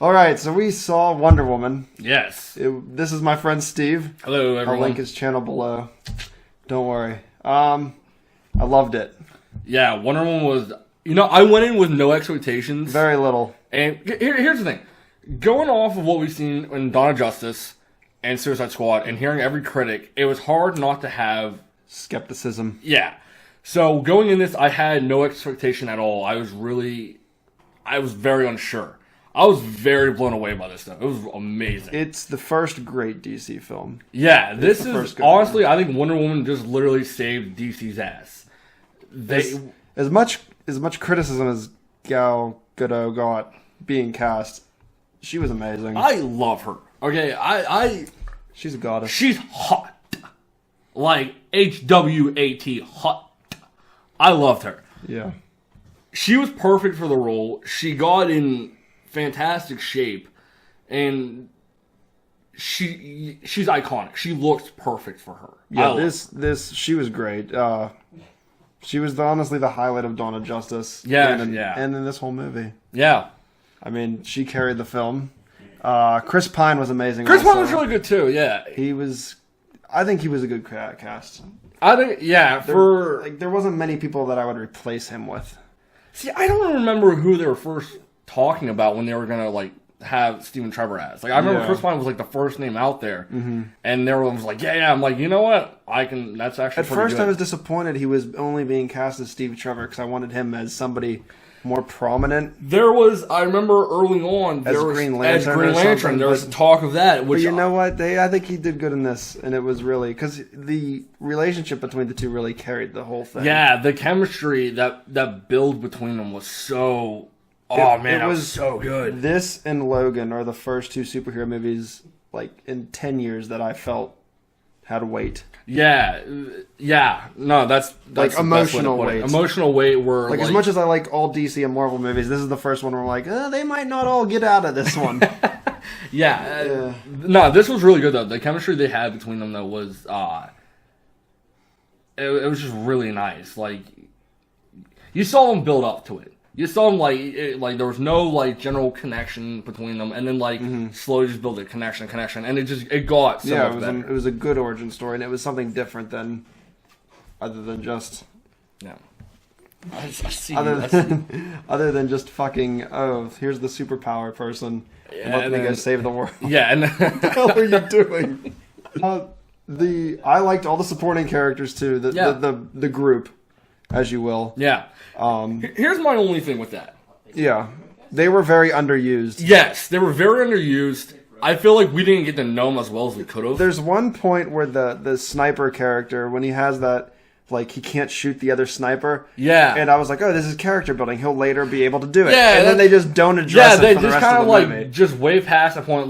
All right, so we saw Wonder Woman. Yes. This is my friend Steve. Hello, everyone. I'll link his channel below. Don't worry. I loved it. Yeah, Wonder Woman was... I went in with no expectations. Very little. And here's the thing. Going off of what we've seen in Dawn of Justice and Suicide Squad and hearing every critic, it was hard not to have... skepticism. Yeah. So going in this, I had no expectation at all. I was very unsure. I was very blown away by this stuff. It was amazing. It's the first great DC film. Yeah, this is honestly, I think Wonder Woman just literally saved DC's ass. As much criticism as Gal Gadot got being cast, she was amazing. I love her. Okay, she's a goddess. She's hot. Like HWAT, hot. I loved her. Yeah. She was perfect for the role. She got in fantastic shape, and she's iconic. She looks perfect for her. Yeah, she was great. She was honestly the highlight of Dawn of Justice. Yeah, and in this whole movie. Yeah. I mean, she carried the film. Chris Pine was amazing. Chris Pine was really good too. Yeah, I think he was a good cast. I think, yeah, there wasn't many people that I would replace him with. See, I don't remember who they were first talking about when they were gonna have Stephen Trevor as. I remember Chris Pine was the first name out there, and everyone was like, yeah. I'm like, you know what? That's actually at first good. I was disappointed he was only being cast as Steve Trevor because I wanted him as somebody more prominent. I remember early on, as Green Lantern, there was talk of that. But you know what? I think he did good in this, and it was really, because the relationship between the two really carried the whole thing. Yeah, the chemistry, that build between them was so... it was so good. This and Logan are the first two superhero movies, in 10 years that I felt had weight. Yeah. No, that's emotional weight. Emotional weight were as much as I like all DC and Marvel movies, this is the first one where I'm like, they might not all get out of this one. Yeah. No, this was really good though. The chemistry they had between them though was it was just really nice. You saw them build up to it. You saw them there was no general connection between them, and then slowly just build a connection, and it got so much better. It was a good origin story, and it was something different other than just other than just fucking here's the superpower person, let me go save the world. Yeah, and what the hell are you doing? I liked all the supporting characters too. The group, as you will. Yeah. Here's my only thing with that. Yeah. They were very underused. Yes, they were very underused. I feel like we didn't get to know them as well as we could have. There's one point where the sniper character, when he has that, he can't shoot the other sniper. Yeah. And I was like, this is character building. He'll later be able to do it. Yeah. And then they just don't address it for the rest of the movie. Just way past the point,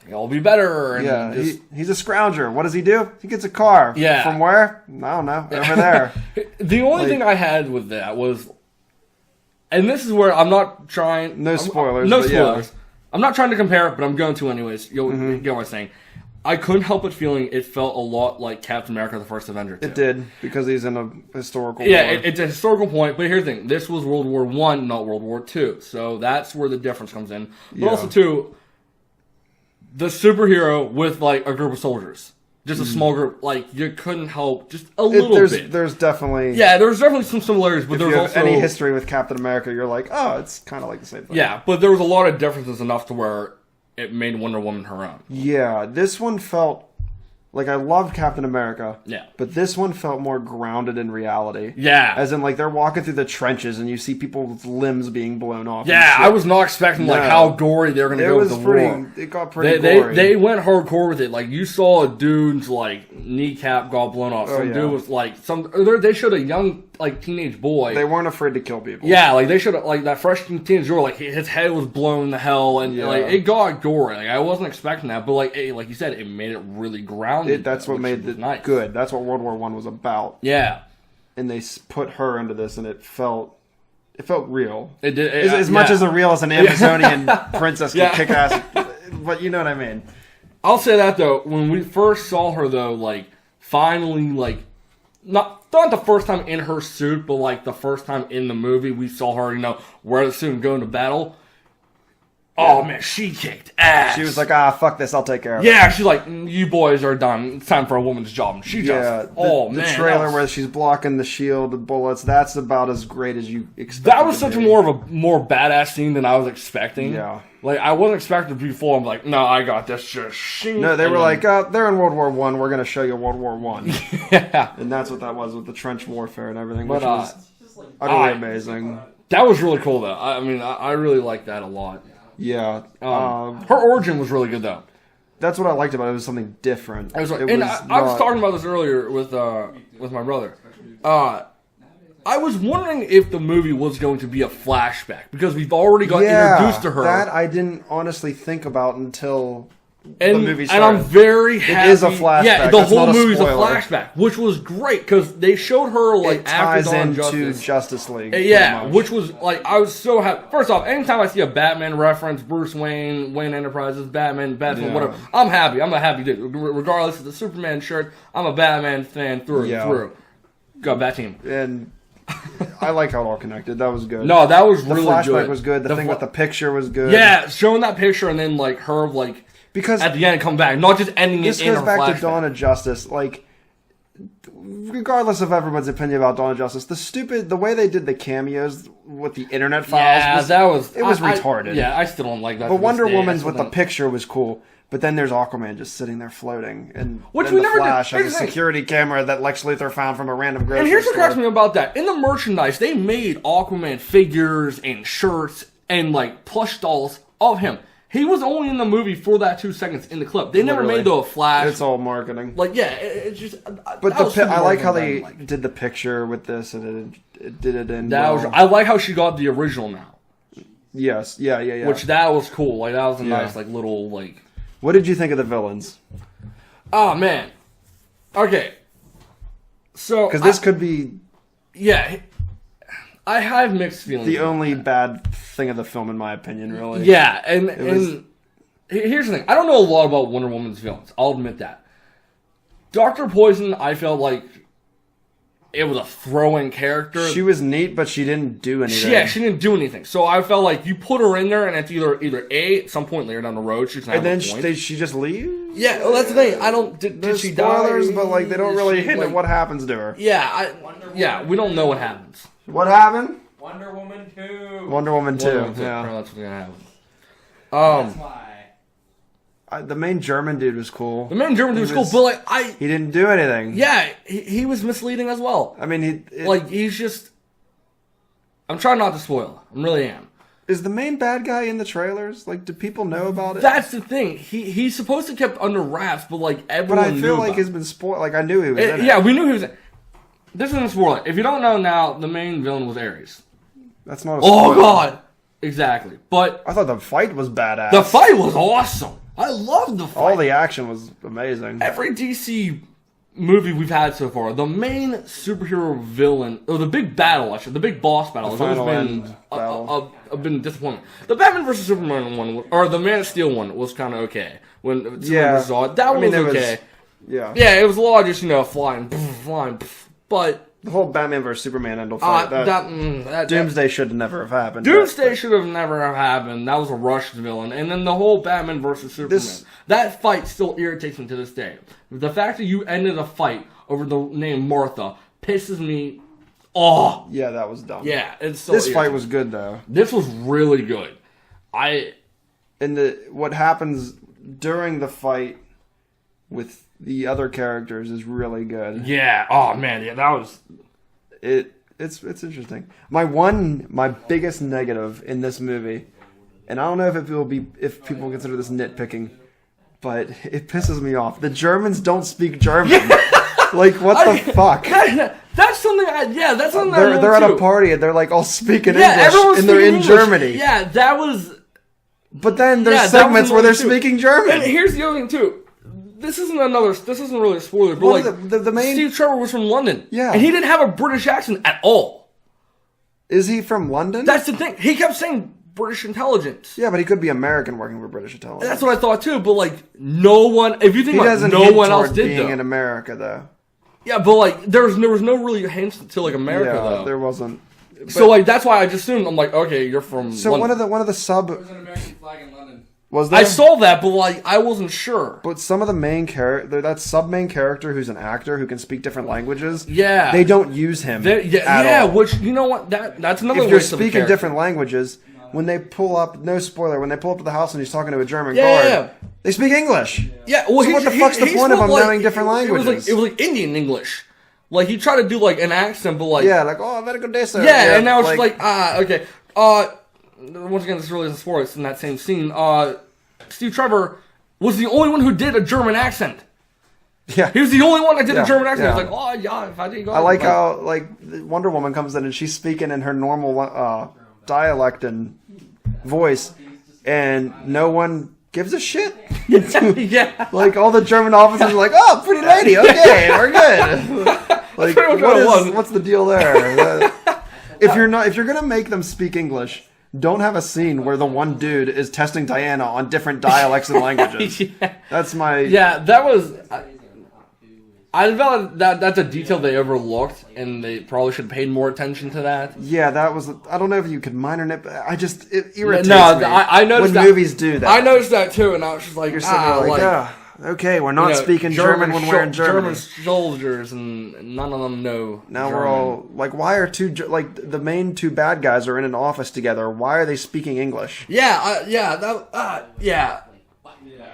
it'll be better. And he's a scrounger. What does he do? He gets a car. Yeah. From where? I don't know. Over there. The only thing I had with that was, and this is where I'm not trying... No spoilers. No spoilers. Yeah. I'm not trying to compare it, but I'm going to anyways. You'll get what I'm saying. I couldn't help but feeling it felt a lot like Captain America: The First Avenger. Too. It did, because he's in a historical war. It's a historical point, but here's the thing. This was World War I, not World War II. So that's where the difference comes in. But also, too, the superhero with, a group of soldiers. Just a small group. You couldn't help just a little bit. There's definitely... Yeah, there's definitely some similarities, but there's also... any history with Captain America, you're like, it's kind of like the same thing. Yeah, but there was a lot of differences enough to where it made Wonder Woman her own. Yeah, this one felt... I loved Captain America. Yeah. But this one felt more grounded in reality. Yeah. As in, they're walking through the trenches and you see people's limbs being blown off. Yeah, I was not expecting, how gory they were going to go with the war. It got pretty gory. They went hardcore with it. You saw a dude's, kneecap got blown off. Some dude was, they showed a young, teenage boy. They weren't afraid to kill people. Yeah, they showed, that fresh teenage boy, his head was blown to hell, and, it got gory. I wasn't expecting that, but, like you said, it made it really grounded. That's what made it nice. Good. That's what World War I was about. Yeah. And they put her into this, and it felt real. It did. As much as real as an Amazonian princess can kick ass. But you know what I mean. I'll say that, though. When we first saw her, though, finally, not the first time in her suit, but, the first time in the movie, we saw her, wear the suit and go into battle. Oh man, she kicked ass. She was like, fuck this, I'll take care of it. Yeah, she's like, you boys are done. It's time for a woman's job. And she just, the trailer where she's blocking the shield, the bullets, that's about as great as you expect. That was such a more badass scene than I was expecting. Yeah. Like, I wasn't expecting to be full. I'm like, no, I got this. Just no, they were like, they're in World War One. We're going to show you World War One. Yeah. And that's what that was with the trench warfare and everything, which was utterly amazing. That was really cool, though. I mean, I really liked that a lot. Yeah. Her origin was really good, though. That's what I liked about it. It was something different. I was talking about this earlier with my brother. I was wondering if the movie was going to be a flashback, because we've already got introduced to her. That I didn't honestly think about until the movie started. And I'm very happy. It is a flashback. Yeah, the whole movie's a flashback, which was great, because they showed her, like, it after ties Dawn into Justice. Justice League. Yeah, which was, like, I was so happy. First off, anytime I see a Batman reference, Bruce Wayne, Wayne Enterprises, Batman, whatever, I'm happy. I'm a happy dude. Regardless of the Superman shirt, I'm a Batman fan through and through. Go, Bat Team. And I like how it all connected. That was good. No, that was really good. The flashback was good. The thing with the picture was good. Yeah, showing that picture and then, like, her, like, because at the end come back, not just ending it in her flashback. This goes back to Dawn of Justice. Like, regardless of everyone's opinion about Dawn of Justice, the way they did the cameos with the internet files was retarded. I still don't like that. But Wonder Woman's with the picture was cool. But then there's Aquaman just sitting there floating, and which then we the never Flash did. has a security camera that Lex Luthor found from a random grocery store. And here's what cracks me about that: in the merchandise, they made Aquaman figures and shirts and like plush dolls of him. He was only in the movie for that 2 seconds in the clip. They never made a Flash. It's all marketing. Like, yeah, it's just. But I like how they did the picture with this, and it did it in. I like how she got the original now. Yes, yeah. Which that was cool. Like, that was a nice, like, little like. What did you think of the villains? Oh, man. Okay. So. Because this could be. Yeah. I have mixed feelings. The only bad thing of the film, in my opinion, really. Yeah, and here's the thing. I don't know a lot about Wonder Woman's villains. I'll admit that. Dr. Poison, I felt like it was a throw-in character. She was neat, but she didn't do anything. Yeah, she didn't do anything. So I felt like you put her in there, and it's either A, at some point later down the road, she's not. And then she just leaves. Yeah, well, that's the thing. I don't. Did she spoilers, die? But like they don't really hint at what happens to her. Yeah, we don't know what happens. What happened? Wonder Woman 2. Wonder Woman 2. Yeah, that's what's gonna happen. That's why. The main German dude was cool. The main German dude was cool, but like he didn't do anything. Yeah, he was misleading as well. I mean, he's just. I'm trying not to spoil. I really am. Is the main bad guy in the trailers? Like, do people know about it? That's the thing. He's supposed to kept under wraps, but like everyone. But I feel like it's been spoiled. Like I knew he was in it. Yeah, we knew he was. This isn't a spoiler. If you don't know now, the main villain was Ares. That's not a spoiler. Oh God! Exactly. But I thought the fight was badass. The fight was awesome. I loved the fight. All the action was amazing. Every DC movie we've had so far, the main superhero villain, or the big battle, actually, the big boss battle, has always been disappointing. The Batman vs Superman one, or the Man of Steel one, was kind of okay. When Superman saw it, that one was okay. Yeah, it was a lot of just flying, but. The whole Batman vs Superman end fight. Doomsday should never have happened. Doomsday should have never have happened. That was a rushed villain. And then the whole Batman vs Superman. That fight still irritates me to this day. The fact that you ended a fight over the name Martha pisses me off. Yeah, that was dumb. Yeah, it's so This fight was good, though. This was really good. What happens during the fight with the other characters is really good. Yeah. Oh man. Yeah. That was. It's interesting. My biggest negative in this movie, and I don't know if people consider this nitpicking, but it pisses me off. The Germans don't speak German. Like what the fuck? That's something. That's something. They're at a party and they're like all speaking English and they're in Germany. Yeah, that was. But then there's segments where they're speaking German. And here's the other thing too. This isn't really a spoiler, but the main Steve Trevor was from London. Yeah. And he didn't have a British accent at all. Is he from London? That's the thing. He kept saying British intelligence. Yeah, but he could be American working for British intelligence. That's what I thought too, but like no one if you think about it, no one else did being in America though. Yeah, but like there was no really hints to like America though. There wasn't. So like that's why I just assumed I'm like, okay, you're from So London. one of the sub American flag in London. Was there? I saw that, but like I wasn't sure. But some of the main character, that sub-main character who's an actor who can speak different languages, Yeah. they don't use him at all. which, you know what, that's another If you're waste of a speaking character. different languages, when they pull up, no spoiler, when they pull up to the house and he's talking to a German Yeah, guard, yeah. they speak English. Yeah, well, So what the fuck's the point of him knowing different languages? It was like Indian English. Like, he tried to do, like, an accent, but, like... Yeah, like, oh, very good day, sir. Yeah, and now it's just like, okay. Once again, this really isn't spoilers. It's in that same scene. Steve Trevor was the only one who did a German accent. Yeah. He was the only one that did a Yeah, German accent. yeah. He was like, oh, yeah, if I did go... I like how, like, Wonder Woman comes in and she's speaking in her normal dialect and voice, and no one gives a shit. yeah. Like, all the German officers are like, oh, pretty lady, okay, we're good. Like, pretty much what it was. what's the deal there? If you're gonna make them speak English, don't have a scene where the one dude is testing Diana on different dialects and languages. Yeah. That's my... Yeah, that was... I felt that's a detail they overlooked, and they probably should have paid more attention to that. Yeah, that was... I don't know if you could minor nip... It irritates No, me I noticed when that. movies do that. I noticed that too, and I was just like, You're sitting there like, okay, we're not speaking German when we're in Germany. German soldiers, and none of them know Now German. we're all... Like, why are the main two bad guys are in an office together. Why are they speaking English? Yeah.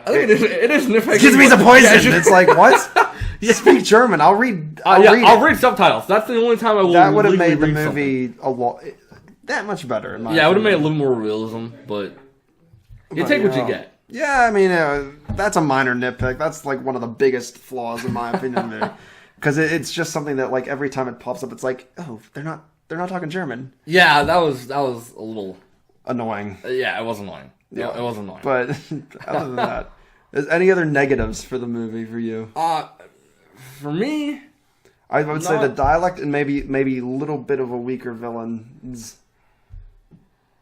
I think it is nitpicking. Gives me the poison. Yeah, just- It's like, what? Speak German. I'll read I'll read subtitles. That's the only time I will. That would have legally made the read something. movie a lot... That much better, in my Yeah, it would have made opinion. a little more realism, but you But, take what you know, get. Yeah, I mean, that's a minor nitpick. That's like one of the biggest flaws in my opinion there, because it's just something that like every time it pops up, it's like, oh, they're not talking German. Yeah, that was a little Annoying. Yeah, it was annoying. Yeah. It was annoying. But other than that, is any other negatives for the movie for you? For me, I would say the dialect and maybe a little bit of a weaker villains.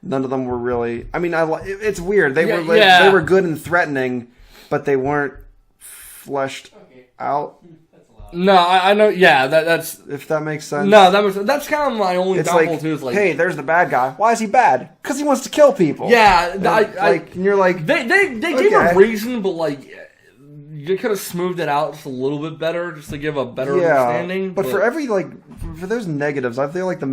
None of them were really. I mean, it's weird. They were good and threatening, but they weren't fleshed out. no, I know. Yeah, that's If that makes sense. no, that's kind of my only It's downfall like, too. Is like, hey, there's the bad guy. Why is he bad? Because he wants to kill people. yeah, And you're like, they gave a okay. reason, but like you could have smoothed it out just a little bit better, just to give a better understanding. But for every for those negatives, I feel like the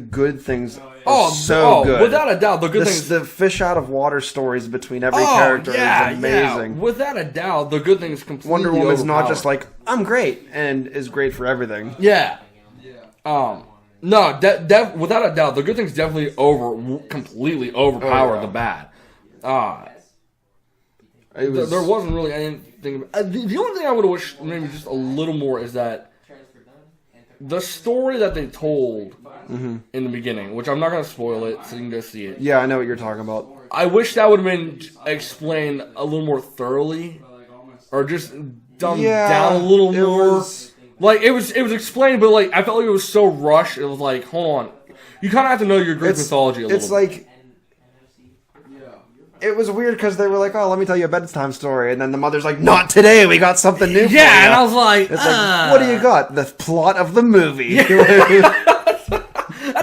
good things oh, are so good. without a doubt, the good things. The fish out of water stories between every character is amazing. Yeah. Without a doubt, the good things completely. Wonder Woman's not overpowered. just like, I'm great, and is great for everything. Yeah. No, without a doubt, the good things definitely completely overpower the bad. There wasn't really anything. The only thing I would have wished maybe just a little more is that the story that they told in the beginning, which I'm not going to spoil it, so you can go see it. Yeah, I know what you're talking about. I wish that would have been explained a little more thoroughly, or just dumbed down a little more. Like it was explained, but like I felt like it was so rushed. It was like, hold on, you kind of have to know your Greek mythology a little. It's like. It was weird because they were like, "Oh, let me tell you a bedtime story," and then the mother's like, "Not today. We got something new." for you." And I was like, It's like, what do you got? The plot of the movie. That's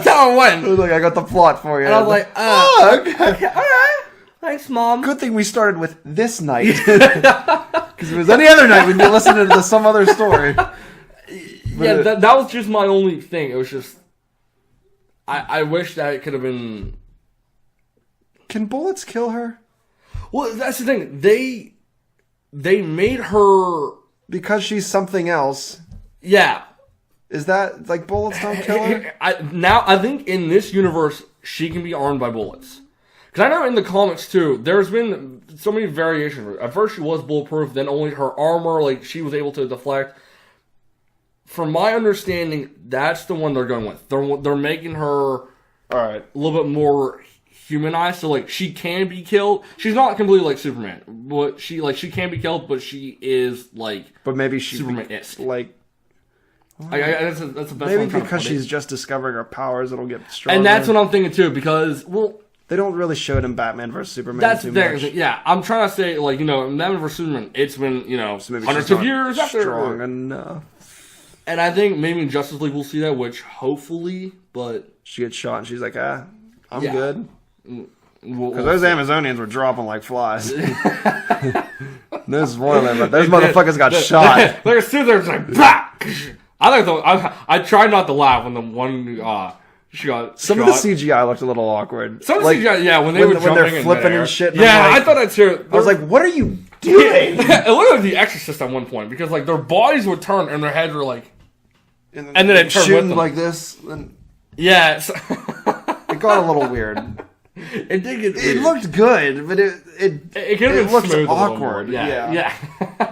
how it went. I was like, I got the plot for you. And I was like, okay. all right, thanks, Mom. Good thing we started with this night. Because if it was any other night, we'd be listening to some other story. Yeah, that was just my only thing. It was just, I wish that it could have been. Can bullets kill her? Well, that's the thing. They made her. Because she's something else. Yeah. Is that, like, bullets don't kill her? I think in this universe, she can be armed by bullets. Because I know in the comics, too, there's been so many variations. At first, she was bulletproof, then only her armor, like, she was able to deflect. From my understanding, that's the one they're going with. They're making her All right. a little bit more humanized, so like she can be killed. She's not completely like Superman, but she can be killed, but she is like. But maybe she Superman-esque. like. That's the best. Maybe one I'm trying to because put it. she's just discovering her powers, it'll get stronger. And that's what I'm thinking too, because they don't really show it in Batman vs Superman that's too the much. thing. Yeah, I'm trying to say like in Batman vs Superman, it's been So maybe hundreds she's of not years after. strong enough. And I think maybe in Justice League we'll see that, which hopefully, but She gets shot and she's like, I'm Yeah. good. Because those Amazonians were dropping like flies. No spoiler, but those motherfuckers got shot. Like as soon as they were like, bah! I tried not to laugh when the one she got Some shot. of the CGI looked a little awkward. Some of the CGI, yeah, when they're flipping and shit. And yeah, I thought that's true. I was like, what are you doing? It looked like The Exorcist at one point because like their bodies would turn and their heads were like, and then it turned with shooting them. like this. And Yeah, it got a little weird. It did get. It looked good, but it could have been looked smooth awkward. Yeah.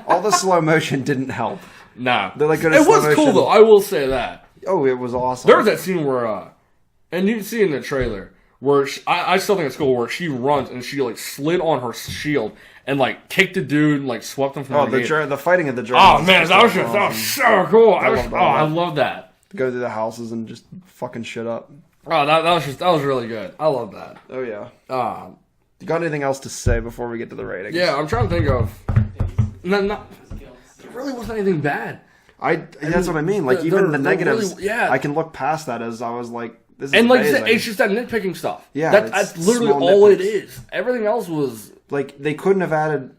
All the slow motion didn't help. No, They're like good it at slow was cool motion. though. I will say that. Oh, it was awesome. There was that scene where, and you can see in the trailer where I still think it's cool where she runs and she like slid on her shield and like kicked the dude and like swept him from the fighting at the Germans. Oh man, that was so cool. I love that. Go through the houses and just fucking shit up. Oh, that was really good. I love that. Oh yeah. You got anything else to say before we get to the ratings? Yeah, I'm trying to think of. There really wasn't anything bad. That's what I mean. Like even the negatives, really, yeah. I can look past that as I was like, this is and like amazing. you said, it's just that nitpicking stuff. Yeah, that's literally small all nitpicks. it is. Everything else was like they couldn't have added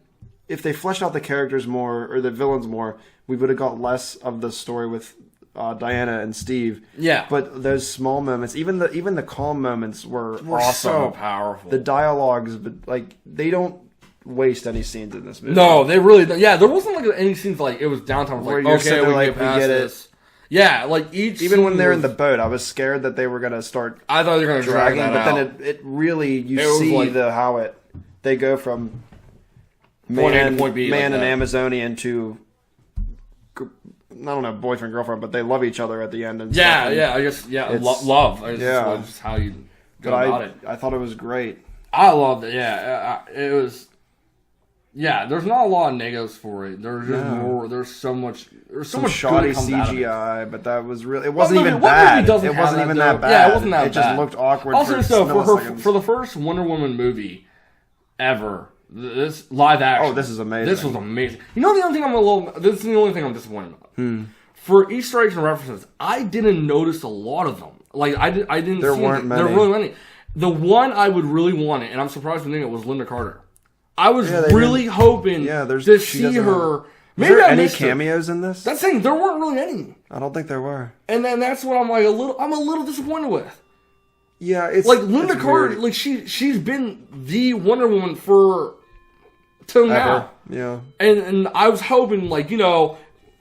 if they fleshed out the characters more or the villains more. We would have got less of the story with Diana and Steve. Yeah, but those small moments, even the calm moments were awesome. So powerful. The dialogues, but like they don't waste any scenes in this movie. No, they really don't. Yeah, there wasn't like any scenes like it was downtime. Where Like you're okay, sitting there we like, get past we get this. Yeah, like each even when they're in was, the boat, I was scared that they were gonna start. I thought they were gonna drag dragging, that but out. then it really you It see like, how they go from point A to man point B, and like that. Amazonian to I don't know boyfriend girlfriend, but they love each other at the end. And yeah, stuff. yeah. I guess It's- love. It's yeah. just how you go But about it. I thought it was great. I loved it. Yeah, it was. Yeah, there's not a lot of negatives for it. There's just more. There's so much. There's so Some much shoddy good that comes out of it. CGI, but that was really. It wasn't What even movie bad. doesn't It have wasn't even though? that bad. Yeah, it wasn't that It just bad. looked awkward. Also, for so milliseconds. for the first Wonder Woman movie ever, this live action. Oh, this is amazing. This was amazing. You know the only thing This is the only thing I'm disappointed about. For Easter eggs and references, I didn't notice a lot of them. Like I didn't. There see weren't There many. really many. The one I would really want it, and I'm surprised we didn't, it was Linda Carter. I was Yeah, they really hoping there's to she see doesn't her. have- Maybe there I any missed her. cameos in this? That's the thing. There weren't really any. I don't think there were. And then that's what I'm like I'm a little disappointed with. Yeah, it's Like Linda it's Carter, weird. like she's been the Wonder Woman for till now. Yeah. And I was hoping like,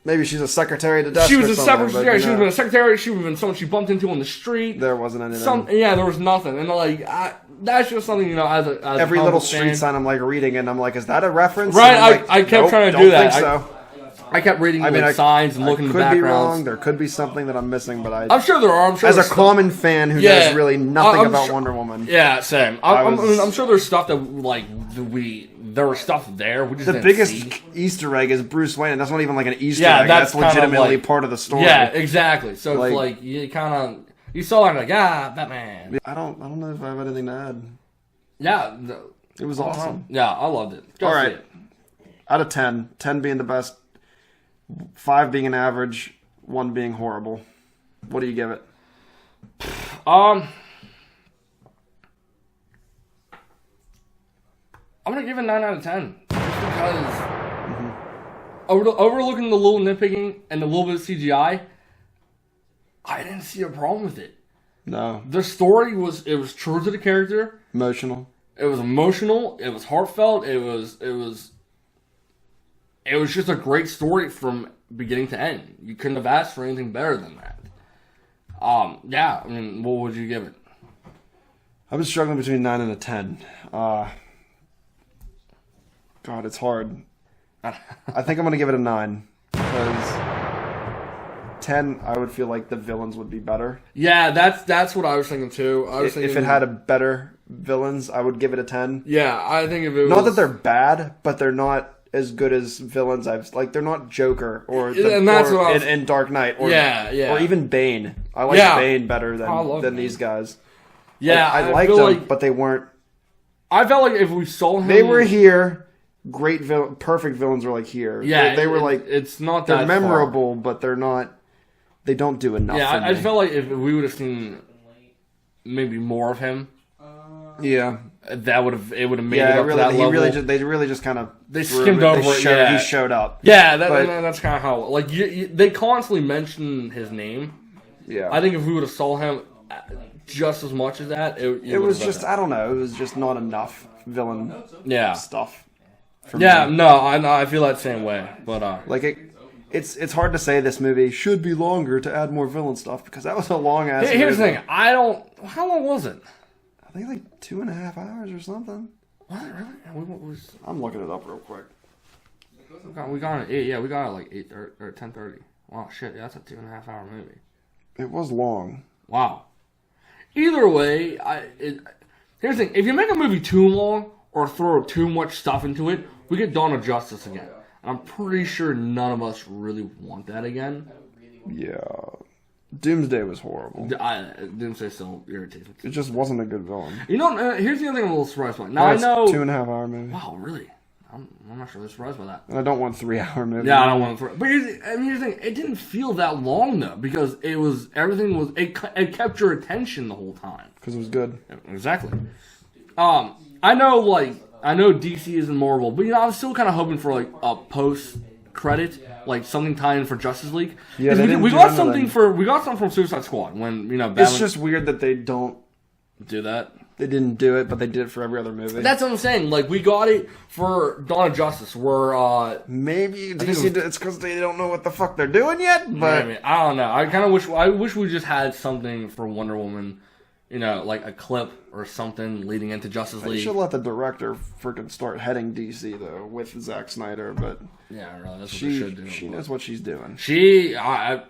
Maybe she's a secretary to death. she was or a something, secretary. but, She would have been a secretary. She would have been someone she bumped into on the street. There wasn't anything. There was nothing. And like, that's just something as Every a little humble street fan. sign I'm like reading, and I'm like, is that a reference? Right, And I'm like, I kept nope, trying to don't do that. Think so. I kept reading signs and looking I at could the be backgrounds. wrong. There could be something that I'm missing, but I'm sure there are. I'm sure as a there's stuff- common fan who Yeah, knows really nothing I'm about sure- Wonder Woman. Yeah, same. I I'm sure there's stuff that like there was stuff there. We just The didn't biggest see. Easter egg is Bruce Wayne, and that's not even like an Easter Yeah, egg. that's That's kind of legitimately like- part of the story. Yeah, exactly. So Like- it's like you kind of you saw that and like Batman. I don't know if I have anything to add. Yeah, It was awesome. Yeah, I loved it. Go All see right. it. Out of 10, 10 being the best, 5 being an average, 1 being horrible. What do you give it? I'm gonna give it 9 out of 10 just because overlooking the little nitpicking and the little bit of CGI, I didn't see a problem with it. No. The story was true to the character. Emotional. It was emotional. It was heartfelt. It was just a great story from beginning to end. You couldn't have asked for anything better than that. Yeah. I mean, what would you give it? I've been struggling between 9 and a 10. God, it's hard. I think I'm going to give it a 9. Because 10, I would feel like the villains would be better. Yeah, that's what I was thinking too. If it had a better villains, I would give it a 10. Yeah, I think if it was... Not that they're bad, but they're not as good as villains they're not Joker or in Dark Knight or or even Bane. I like Bane better than Bane. these guys. Yeah, I liked them, but they weren't. I felt like if we saw him, They were here. Great perfect villains were like here. Yeah, they were like it's not they're that memorable, but they're not. They don't do enough. Yeah, for I me. felt like if we would have seen maybe more of him. Yeah, that would have made it Yeah, up to that level. they really just kind of skimmed over it. Yeah, he showed up. Yeah, that's kind of how like they constantly mention his name. Yeah, I think if we would have saw him just as much as that, it was just I don't know. It was just not enough villain stuff. Yeah, me. No, I feel that same way. But like it's hard to say this movie should be longer to add more villain stuff because that was a long ass. Here's the thing. How long was it? I think like 2.5 hours or something. What really? I'm looking it up real quick. We got it. Yeah, we got it like 8 or 10:30. Wow, shit. Yeah, that's a 2.5 hour movie. It was long. Wow. Either way, here's the thing. If you make a movie too long or throw too much stuff into it, we get Dawn of Justice again. And I'm pretty sure none of us really want that again. Yeah. Doomsday was horrible. Doomsday still irritates me. It just wasn't a good villain. You know, here's the other thing I'm a little surprised by. Now, I know... 2.5 hour movie. Wow, really? I'm not really surprised by that. And I don't want 3 hour movies. Yeah, I don't want 3. But here's the thing. It didn't feel that long, though, because it kept your attention the whole time. Because it was good. Exactly. I know DC isn't Marvel, but I was still kind of hoping for like a post credit, like something tied in for Justice League. Yeah, we got something from Suicide Squad when Batman, it's just weird that they don't do that. They didn't do it, but they did it for every other movie. That's what I'm saying. Like we got it for Dawn of Justice, where maybe DC it's because they don't know what the fuck they're doing yet. But maybe. I don't know. I kind of wish we just had something for Wonder Woman. Like a clip or something leading into Justice League. You should let the director freaking start heading DC though with Zack Snyder, but yeah, really, that's what they should do. She knows what she's doing. I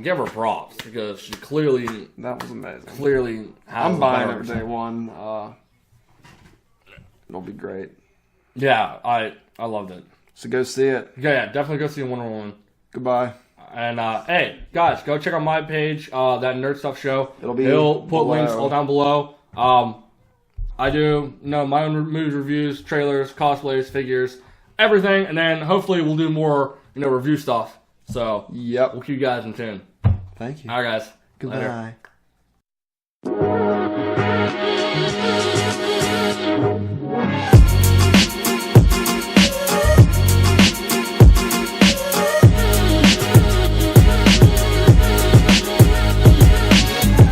give her props because she clearly that was amazing. Clearly, I'm buying it day one. It'll be great. Yeah, I loved it. So go see it. Yeah, definitely go see Wonder Woman. Goodbye. And hey, guys, go check out my page, that Nerd Stuff Show. He'll put links all down below. I do my own movie reviews, trailers, cosplays, figures, everything, and then hopefully we'll do more review stuff. So yep, we'll keep you guys in tune. Thank you. All right, guys. Goodbye. Later.